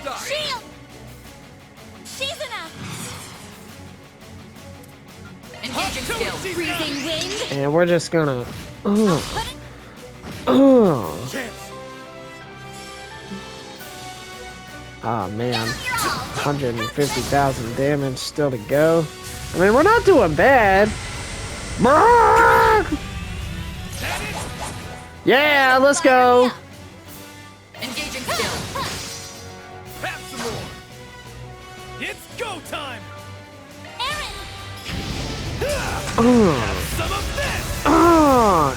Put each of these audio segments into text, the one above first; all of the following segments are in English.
stop. Shield! She's enough! Engaging skill. Freezing wind! And we're just gonna. Put it Chance. Oh man, on your all! 150,000 damage still to go. I mean, we're not doing bad. Yeah, let's go. Engaging skill. Have some more. It's go time. Aaron! Some of this.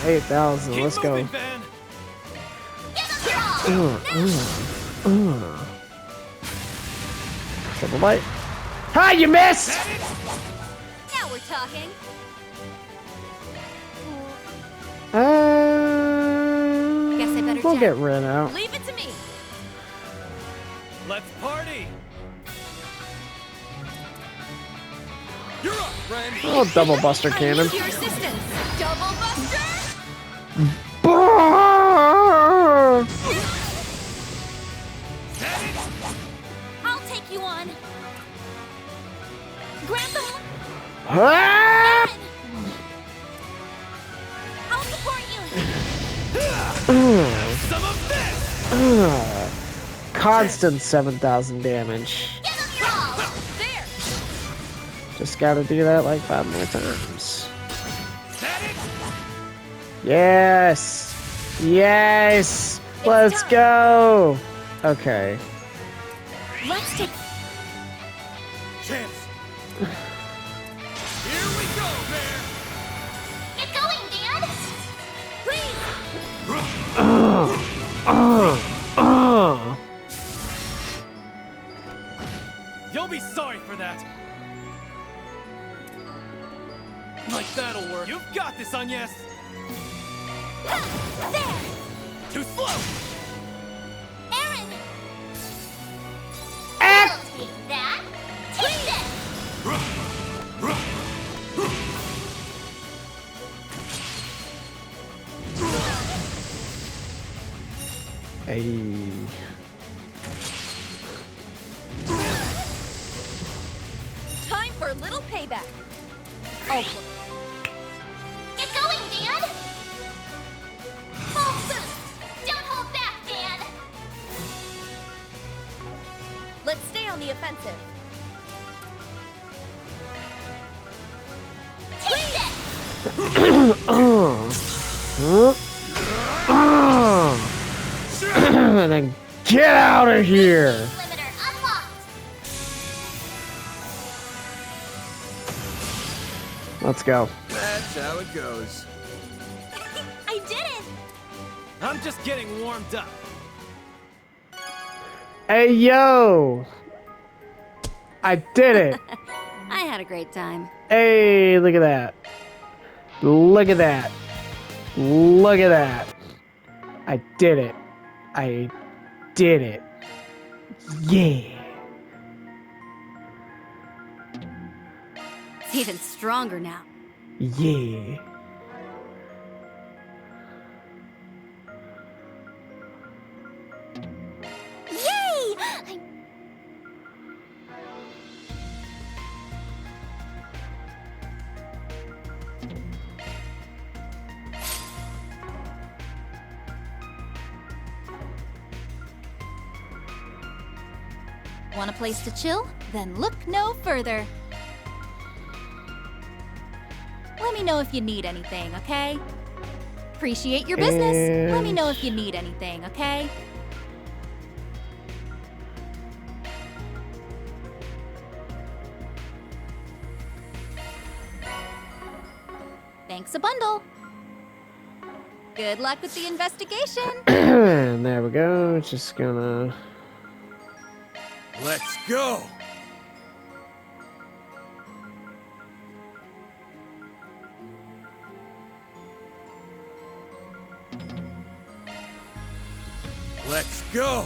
8,000. Keep Let's go. moving, Van. Give them your all! Double bite. Ha! You missed. Now we're talking. Guess I better We'll check. get rid out. Leave it to me. Let's party. You're up, friend. Oh, double buster I cannon. need your assistance. Double buster! I'll take you on. Grapple! Ah! Aaron! I'll support you. Some of this. Constant 7,000 damage. Give them your all. There. Just gotta do that like 5 more times. That it? Yes! Yes! Let's go! Okay. Let's take. Chance. Here we go, Bear. Get going, Dad. Please. You'll be sorry for that. Like that'll work. You've got this, Agnes. There. Too slow. Aaron. Ah! I'll take that. Take this. Hey. Time for a little payback. Oh. Get going, Dad. Full boost. Don't hold back, Dad. Let's stay on the offensive. Take this. And then get out of here! Limiter unlocked. Let's go. That's how it goes. I did it. I'm just getting warmed up. Hey, yo! I did it! I had a great time. Hey, look at that. Look at that. Look at that. I did it. I did it. Yeah. It's even stronger now. Yeah. Yay! Want a place to chill? Then look no further. Let me know if you need anything, okay? Appreciate your business. Let me know if you need anything, okay? Thanks a bundle. Good luck with the investigation. And there we go. Just gonna. Let's go. Let's go.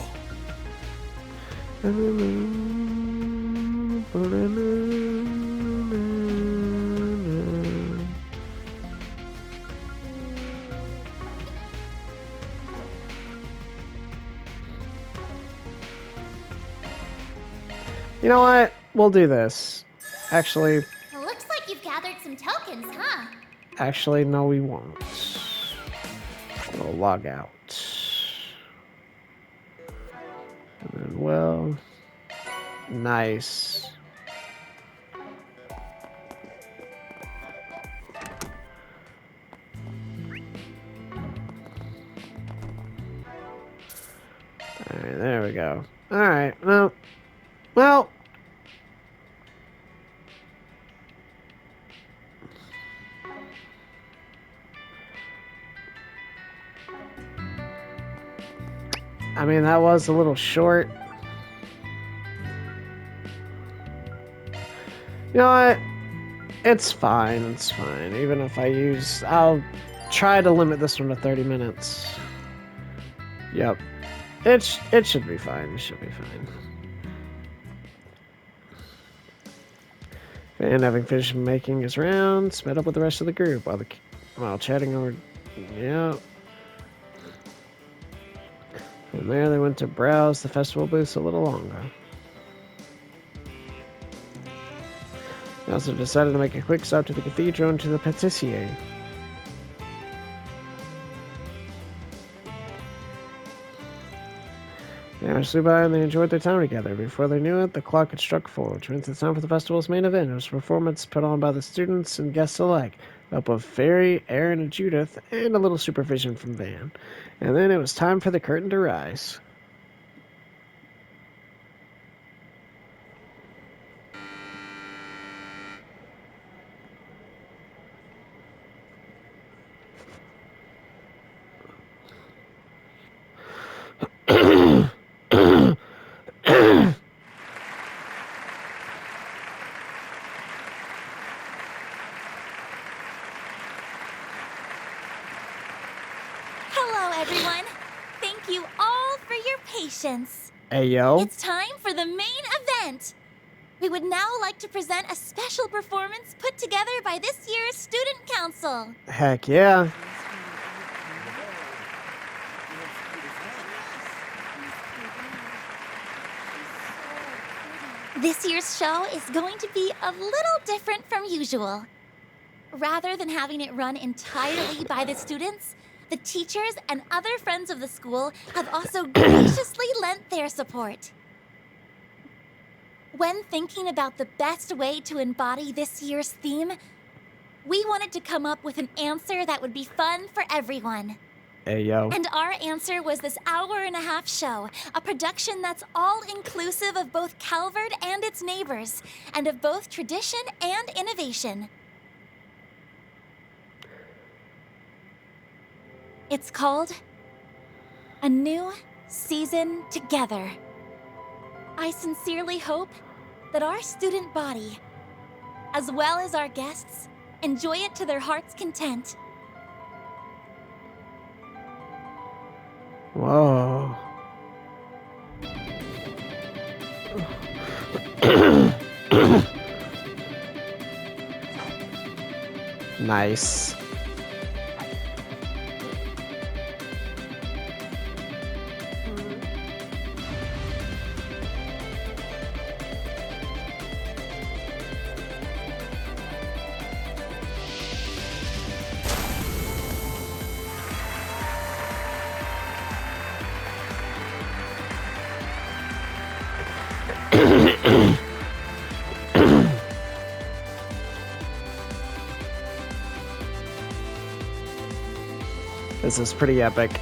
You know what? We'll do this. Actually, It looks like you've gathered some tokens, huh? no, we won't. We'll log out. And then, well, nice. Alright, there we go. Alright, well. I mean, that was a little short. You know what? It's fine, it's fine. Even if I'll try to limit this one to 30 minutes. Yep. It should be fine, it should be fine. And having finished making his rounds, met up with the rest of the group while chatting over. Yeah. From there, they went to browse the festival booths a little longer. They also decided to make a quick stop to the cathedral and to the Patissier. The hours flew by and they enjoyed their time together. Before they knew it, the clock had struck 4, which meant it's time for the festival's main event. It was a performance put on by the students and guests alike, up with Fairy, Aaron, and Judith, and a little supervision from Van. And then it was time for the curtain to rise. Hello, everyone. Thank you all for your patience. Hey, yo. It's time for the main event. We would now like to present a special performance put together by this year's Student Council. Heck yeah. This year's show is going to be a little different from usual. Rather than having it run entirely by the students, the teachers and other friends of the school have also graciously lent their support. When thinking about the best way to embody this year's theme, we wanted to come up with an answer that would be fun for everyone. Hey, yo. And our answer was this hour-and-a-half show, a production that's all-inclusive of both Calvert and its neighbors, and of both tradition and innovation. It's called A New Season Together. I sincerely hope that our student body, as well as our guests, enjoy it to their heart's content. Whoa. Nice. This is pretty epic.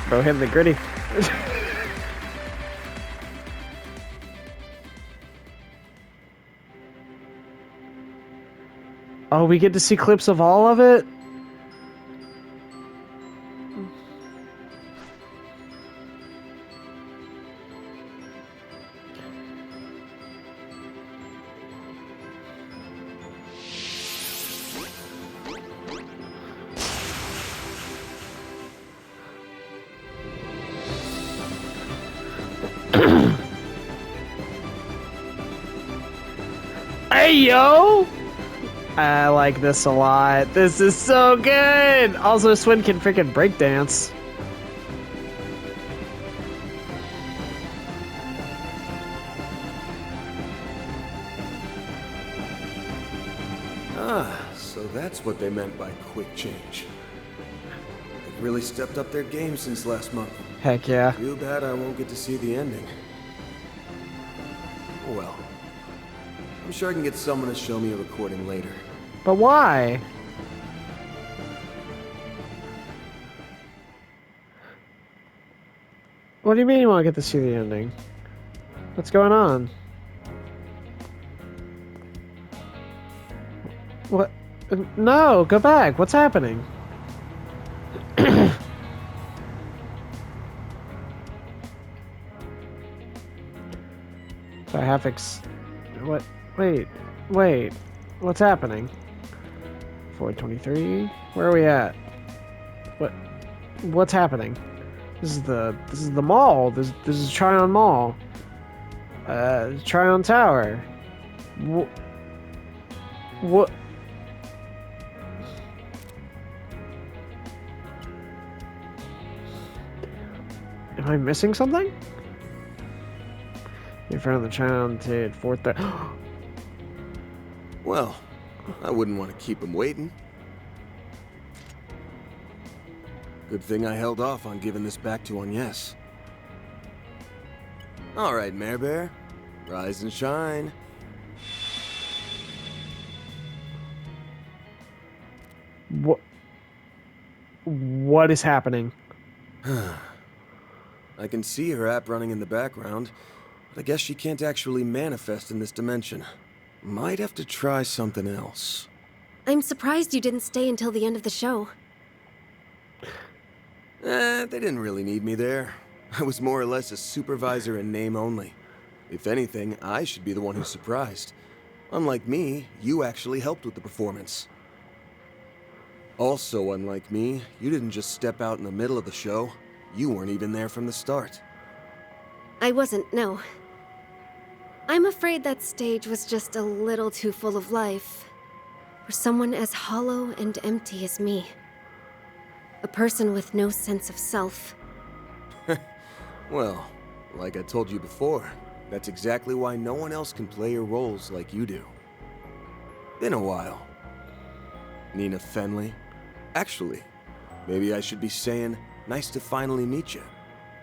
Bro, hitting the gritty. Oh, we get to see clips of all of it? Hey, yo! I like this a lot. This is so good! Also, Swin can freaking breakdance. Ah, so that's what they meant by quick change. They've really stepped up their game since last month. Heck yeah. Too bad I won't get to see the ending. Oh well. I'm sure I can get someone to show me a recording later. But why? What do you mean you want to get to see the ending? What's going on? What? No, go back. What's happening? So I have what? Wait. What's happening? 423? Where are we at? What's happening? This is the mall. This is Tryon Mall. Tryon Tower. What? Am I missing something? In front of the Tryon to 430. Well, I wouldn't want to keep him waiting. Good thing I held off on giving this back to Agnes. All right, Mare Bear. Rise and shine. What is happening? I can see her app running in the background, but I guess she can't actually manifest in this dimension. Might have to try something else. I'm surprised you didn't stay until the end of the show. They didn't really need me there. I was more or less a supervisor in name only. If anything, I should be the one who's surprised. Unlike me, you actually helped with the performance. Also, unlike me, you didn't just step out in the middle of the show. You weren't even there from the start. I wasn't, no. I'm afraid that stage was just a little too full of life. For someone as hollow and empty as me. A person with no sense of self. Well, like I told you before, that's exactly why no one else can play your roles like you do. Been a while. Nina Fenley. Actually, maybe I should be saying, nice to finally meet you.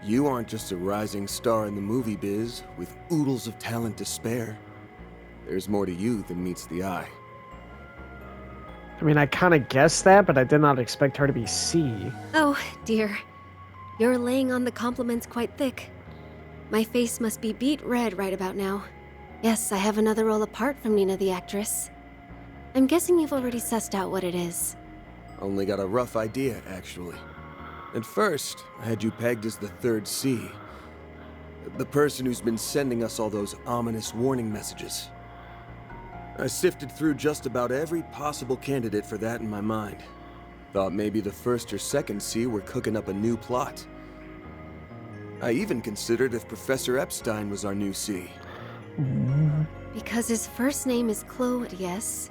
You aren't just a rising star in the movie biz with oodles of talent to spare. There's more to you than meets the eye. I mean, I kind of guessed that, but I did not expect her to be C. Oh, dear. You're laying on the compliments quite thick. My face must be beet red right about now. Yes, I have another role apart from Nina the actress. I'm guessing you've already sussed out what it is. Only got a rough idea, actually. At first, I had you pegged as the third C. The person who's been sending us all those ominous warning messages. I sifted through just about every possible candidate for that in my mind. Thought maybe the first or second C were cooking up a new plot. I even considered if Professor Epstein was our new C. Because his first name is Claude, yes?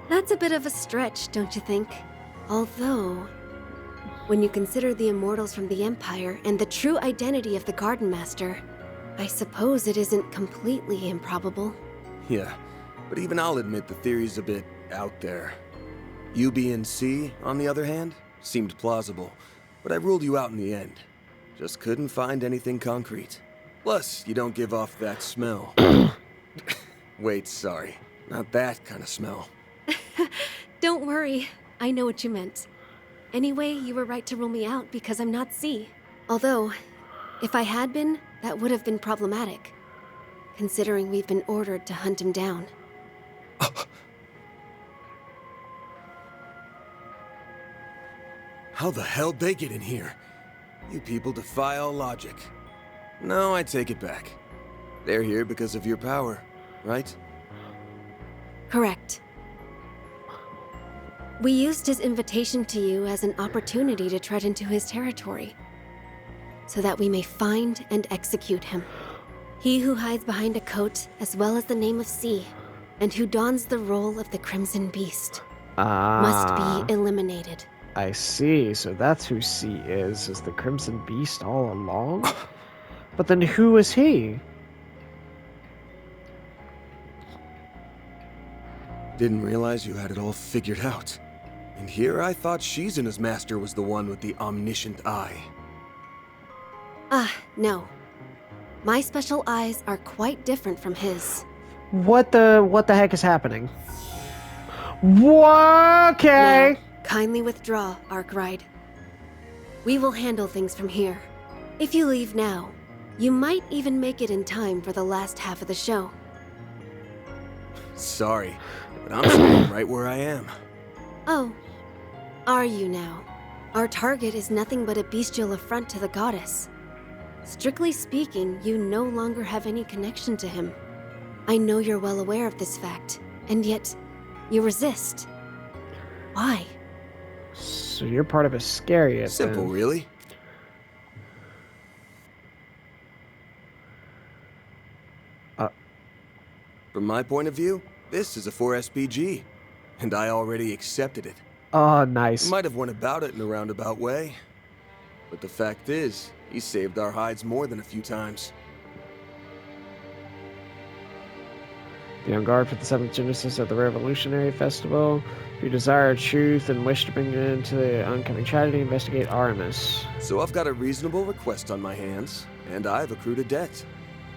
That's a bit of a stretch, don't you think? Although, when you consider the immortals from the Empire and the true identity of the Garden Master, I suppose it isn't completely improbable. Yeah, but even I'll admit the theory's a bit out there. You being C, on the other hand, seemed plausible, but I ruled you out in the end. Just couldn't find anything concrete. Plus, you don't give off that smell. Wait, sorry. Not that kind of smell. Don't worry, I know what you meant. Anyway, you were right to rule me out because I'm not C. Although, if I had been, that would have been problematic. Considering we've been ordered to hunt him down. How the hell'd they get in here? You people defy all logic. No, I take it back. They're here because of your power, right? Correct. We used his invitation to you as an opportunity to tread into his territory, so that we may find and execute him. He who hides behind a coat, as well as the name of C, and who dons the role of the Crimson Beast, must be eliminated. I see. So that's who C is the Crimson Beast all along? But then who is he? Didn't realize you had it all figured out. And here I thought Shizuna's master was the one with the omniscient eye. No. My special eyes are quite different from his. What the heck is happening? Okay. Now, kindly withdraw, Arkwright. We will handle things from here. If you leave now, you might even make it in time for the last half of the show. Sorry, but I'm staying right where I am. Oh, are you now? Our target is nothing but a bestial affront to the goddess. Strictly speaking, you no longer have any connection to him. I know you're well aware of this fact, and yet, you resist. Why? So you're part of Iscariot, Simple, then. really. From my point of view, this is a 4SPG, and I already accepted it. Oh, nice. Might have went about it in a roundabout way, but the fact is, he saved our hides more than a few times. Be on guard for the 7th Genesis at the Revolutionary Festival. If you desire truth and wish to bring it into the oncoming tragedy, investigate Artemis. So I've got a reasonable request on my hands, and I've accrued a debt.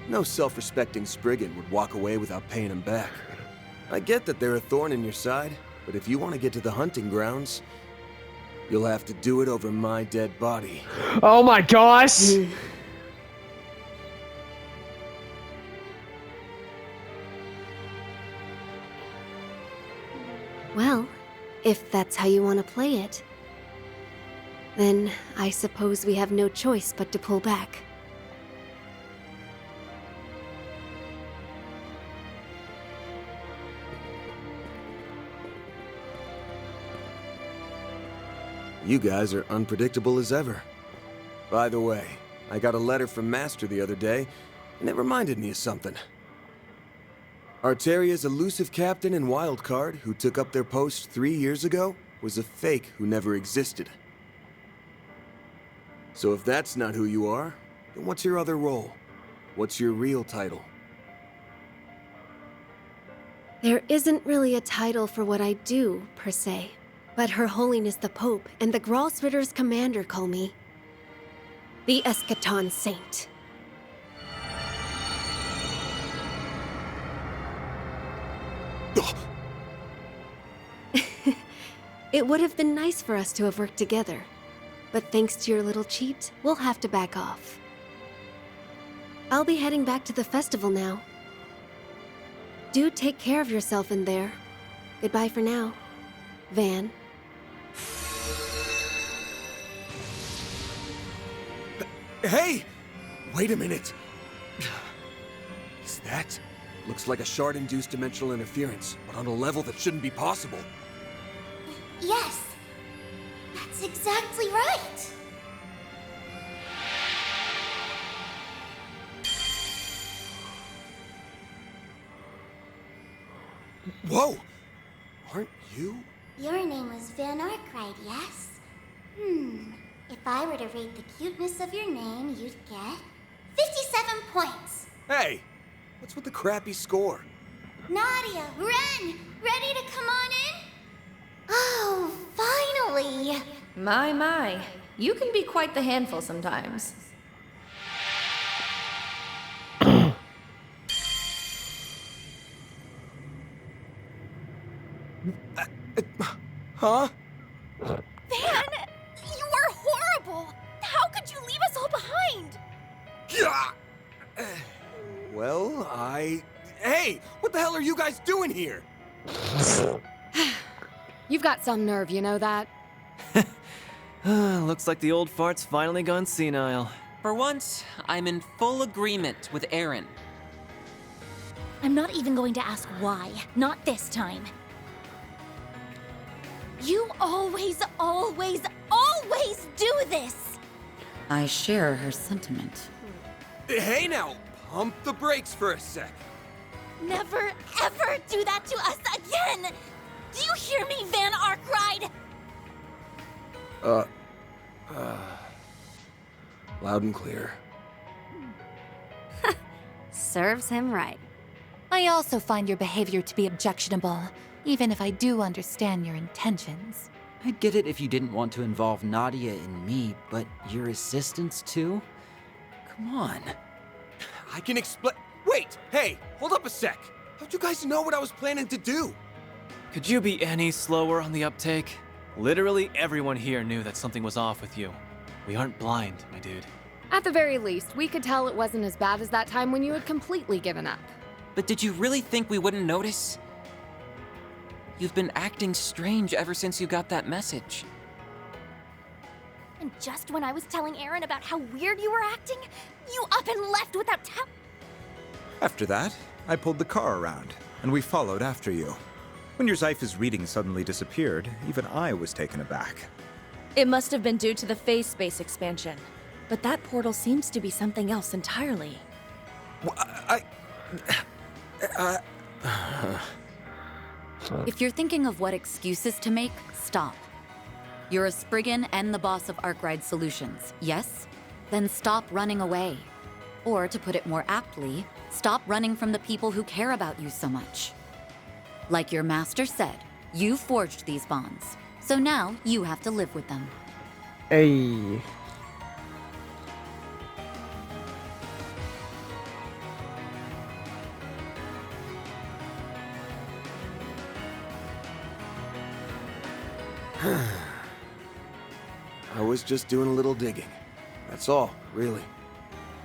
No self-respecting Spriggan would walk away without paying him back. I get that they're a thorn in your side, but if you want to get to the hunting grounds, you'll have to do it over my dead body. Oh my gosh! Well, if that's how you want to play it, then I suppose we have no choice but to pull back. You guys are unpredictable as ever. By the way, I got a letter from Master the other day, and it reminded me of something. Arteria's elusive captain and wildcard, who took up their post 3 years ago, was a fake who never existed. So if that's not who you are, then what's your other role? What's your real title? There isn't really a title for what I do, per se. But Her Holiness the Pope and the Gralsritter's commander call me the Eschaton Saint. It would have been nice for us to have worked together, but thanks to your little cheat, we'll have to back off. I'll be heading back to the festival now. Do take care of yourself in there. Goodbye for now, Van. Hey! Wait a minute! Is that? Looks like a shard-induced dimensional interference, but on a level that shouldn't be possible. Yes, that's exactly right. Whoa! Aren't you? Your name was Van Arkwright, yes? If I were to rate the cuteness of your name, you'd get 57 points. Hey! What's with the crappy score? Nadia, Ren, ready to come on in? Oh, finally! My. You can be quite the handful sometimes. Huh? Van! You are horrible! How could you leave us all behind? Well, Hey! What the hell are you guys doing here? You've got some nerve, you know that? Looks like the old fart's finally gone senile. For once, I'm in full agreement with Aaron. I'm not even going to ask why. Not this time. You always do this! I share her sentiment. Hey now! Pump the brakes for a sec. Never, ever do that to us again! Do you hear me, Van Arkwright? Loud and clear. Serves him right. I also find your behavior to be objectionable, even if I do understand your intentions. I'd get it if you didn't want to involve Nadia and me, but your assistants too? Come on. I can explain. Wait, hey, hold up a sec. How'd you guys know what I was planning to do? Could you be any slower on the uptake? Literally everyone here knew that something was off with you. We aren't blind, my dude. At the very least, we could tell it wasn't as bad as that time when you had completely given up. But did you really think we wouldn't notice? You've been acting strange ever since you got that message. And just when I was telling Aaron about how weird you were acting, you up and left without After that, I pulled the car around, and we followed after you. When your Zyphus reading suddenly disappeared, even I was taken aback. It must have been due to the phase space expansion. But that portal seems to be something else entirely. If you're thinking of what excuses to make, stop. You're a Spriggan and the boss of Arkwright Solutions, yes? Then stop running away. Or, to put it more aptly, stop running from the people who care about you so much. Like your master said, you forged these bonds, so now you have to live with them. Hey. I was just doing a little digging. That's all, really.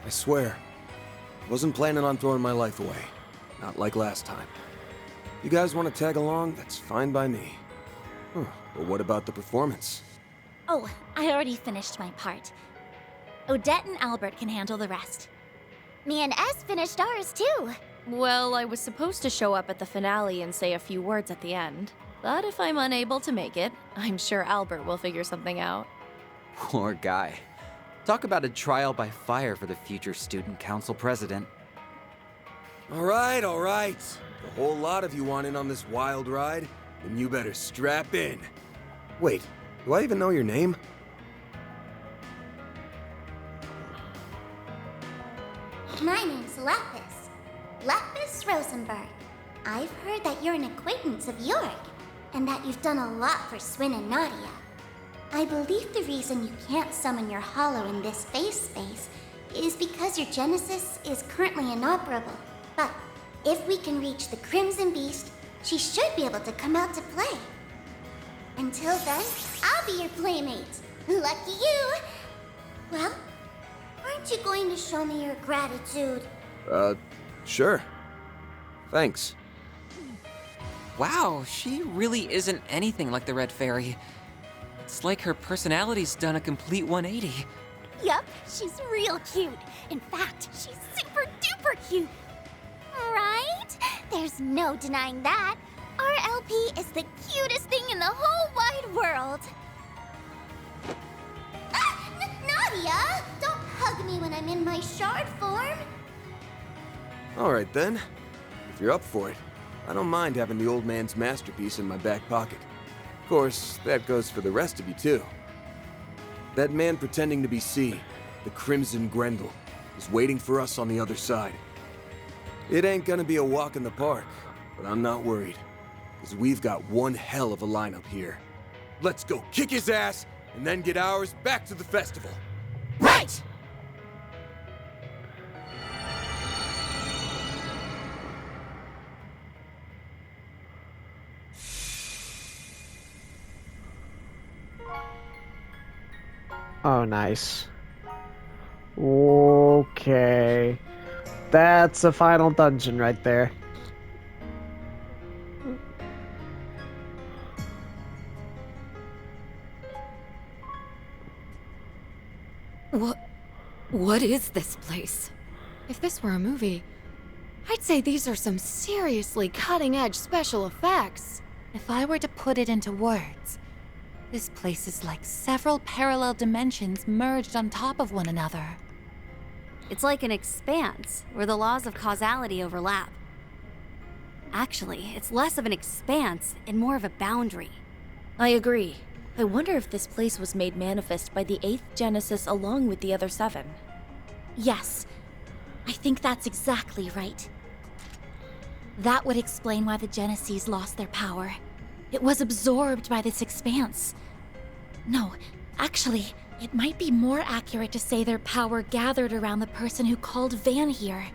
I swear. Wasn't planning on throwing my life away. Not like last time. You guys want to tag along? That's fine by me. Huh. But what about the performance? Oh, I already finished my part. Odette and Albert can handle the rest. Me and S finished ours too. Well, I was supposed to show up at the finale and say a few words at the end. But if I'm unable to make it, I'm sure Albert will figure something out. Poor guy. Talk about a trial by fire for the future student council president. All right, all right. A whole lot of you want in on this wild ride, then you better strap in. Wait, do I even know your name? My name's Lapis. Lapis Rosenberg. I've heard that you're an acquaintance of Yorick, and that you've done a lot for Swin and Nadia. I believe the reason you can't summon your hollow in this phase space is because your Genesis is currently inoperable. But if we can reach the Crimson Beast, she should be able to come out to play. Until then, I'll be your playmate. Lucky you! Well, aren't you going to show me your gratitude? Sure. Thanks. Wow, she really isn't anything like the Red Fairy. It's like her personality's done a complete 180. Yup, she's real cute. In fact, she's super duper cute. Right? There's no denying that. Our LP is the cutest thing in the whole wide world. Nadia! Don't hug me when I'm in my shard form. All right then. If you're up for it, I don't mind having the old man's masterpiece in my back pocket. Of course, that goes for the rest of you too. That man pretending to be C, the Crimson Grendel, is waiting for us on the other side. It ain't gonna be a walk in the park, but I'm not worried, because we've got one hell of a lineup here. Let's go kick his ass, and then get ours back to the festival. Right! Oh, nice. Okay. That's a final dungeon right there. What is this place? If this were a movie, I'd say these are some seriously cutting-edge special effects. If I were to put it into words, this place is like several parallel dimensions merged on top of one another. It's like an expanse, where the laws of causality overlap. Actually, it's less of an expanse and more of a boundary. I agree. I wonder if this place was made manifest by the 8th Genesis along with the other 7. Yes, I think that's exactly right. That would explain why the Genesis lost their power. It was absorbed by this expanse. No, actually, it might be more accurate to say their power gathered around the person who called Van here.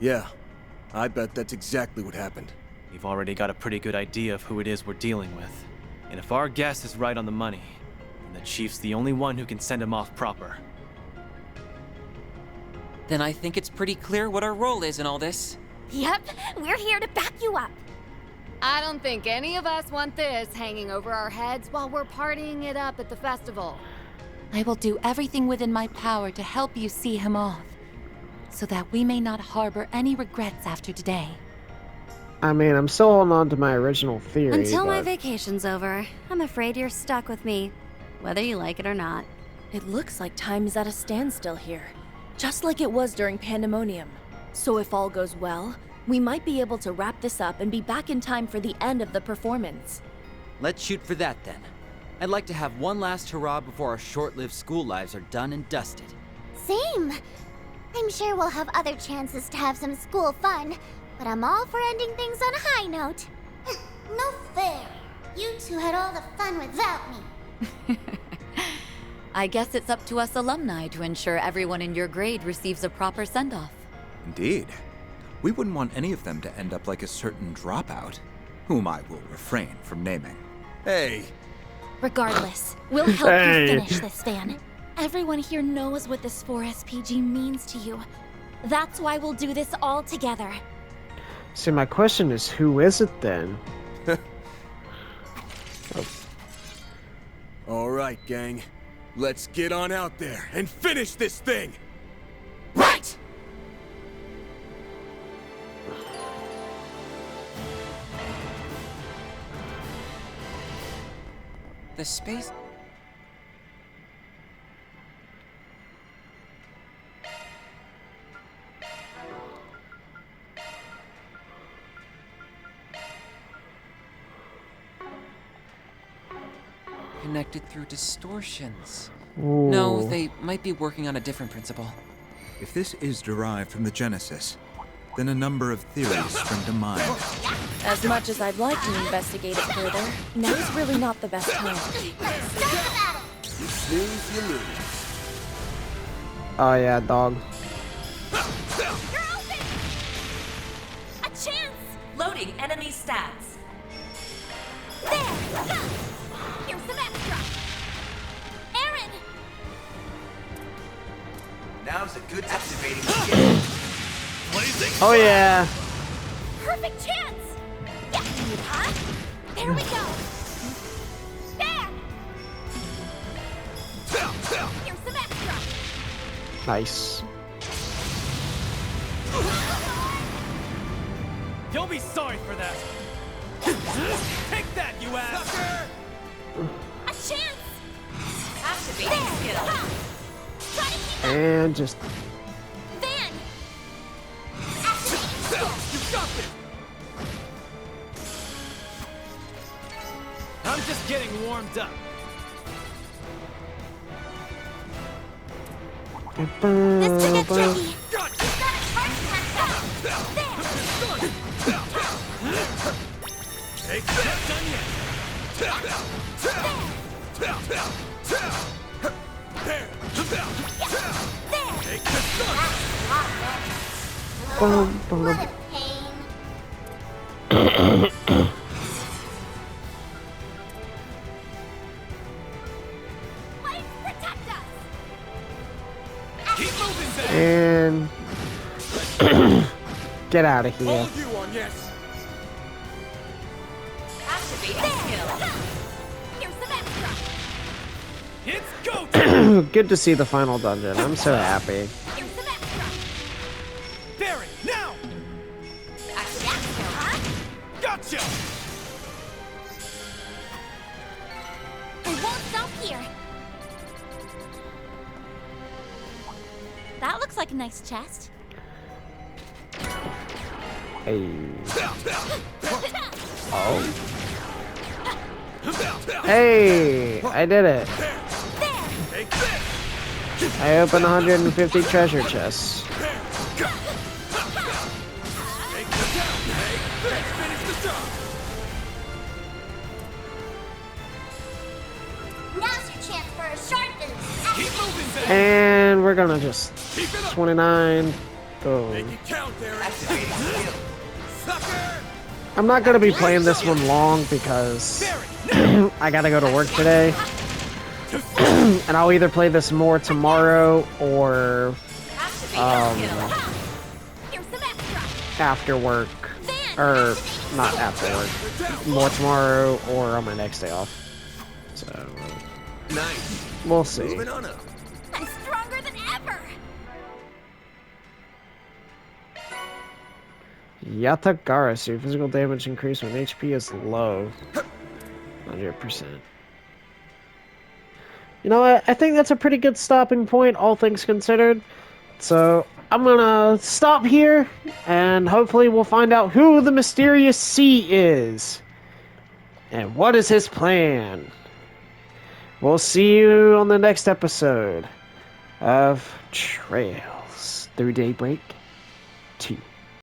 Yeah, I bet that's exactly what happened. We've already got a pretty good idea of who it is we're dealing with. And if our guess is right on the money, then the Chief's the only one who can send him off proper. Then I think it's pretty clear what our role is in all this. Yep, we're here to back you up. I don't think any of us want this hanging over our heads while we're partying it up at the festival. I will do everything within my power to help you see him off, so that we may not harbor any regrets after today. I mean, I'm still holding on to my original theory. Until my but... vacation's over, I'm afraid you're stuck with me, whether you like it or not. It looks like time is at a standstill here, just like it was during Pandemonium. So if all goes well, we might be able to wrap this up and be back in time for the end of the performance. Let's shoot for that then. I'd like to have one last hurrah before our short-lived school lives are done and dusted. Same. I'm sure we'll have other chances to have some school fun, but I'm all for ending things on a high note. No fair. You two had all the fun without me. I guess it's up to us alumni to ensure everyone in your grade receives a proper send-off. Indeed. We wouldn't want any of them to end up like a certain dropout, whom I will refrain from naming. Hey! Regardless, we'll help you finish this, Van. Everyone here knows what this 4SPG means to you. That's why we'll do this all together. See, my question is, who is it then? All right, gang. Let's get on out there and finish this thing! Right! The space... Connected through distortions. Ooh. No, they might be working on a different principle. If this is derived from the Genesis, then a number of theories spring to mind. As much as I'd like to investigate it further, now's really not the best time. You snooze, you lose. Oh yeah, dog. You're open! A chance! Loading enemy stats. There! Here's some extra! Aaron! Now's a good activating skill. Blazing! Oh yeah! Perfect chance! Yeah, huh? There we go! There! Here's some extra! Nice. You'll be sorry for that! Take that, you ass! A chance! Activating skill. Try to keep up! And just... Van! Activating skill! You got this! I'm just getting warmed up. This could get tricky! He's got a charge attack! There! Take that! Done yet. Take this one! Boom, boom. What a pain. Lights protect us! Keep moving back. And... get out of here. All you on yes! Activating skill. Here's some extra! It's go time. Good to see the final dungeon. I'm so happy. Here's some extra! Barry, now! Activating skill, huh? Gotcha! I won't stop here! That looks like a nice chest. Hey. Oh. Hey, I did it. I opened 150 treasure chests. Now's your chance for a shard boost. Keep moving, Ben. And we're gonna just 29. Boom. Activating skill. Sucker! I'm not gonna be playing this one long because I gotta go to work today. And I'll either play this more tomorrow or after work. Or not after work. More tomorrow or on my next day off. So Nice. we'll see. Moving on up. I'm stronger than ever. Yatagarasu. Physical damage increase when HP is low. 100%. You know what? I think that's a pretty good stopping point, all things considered. So I'm gonna stop here, and hopefully we'll find out who the mysterious C is. And what is his plan. We'll see you on the next episode of Trails Through Daybreak.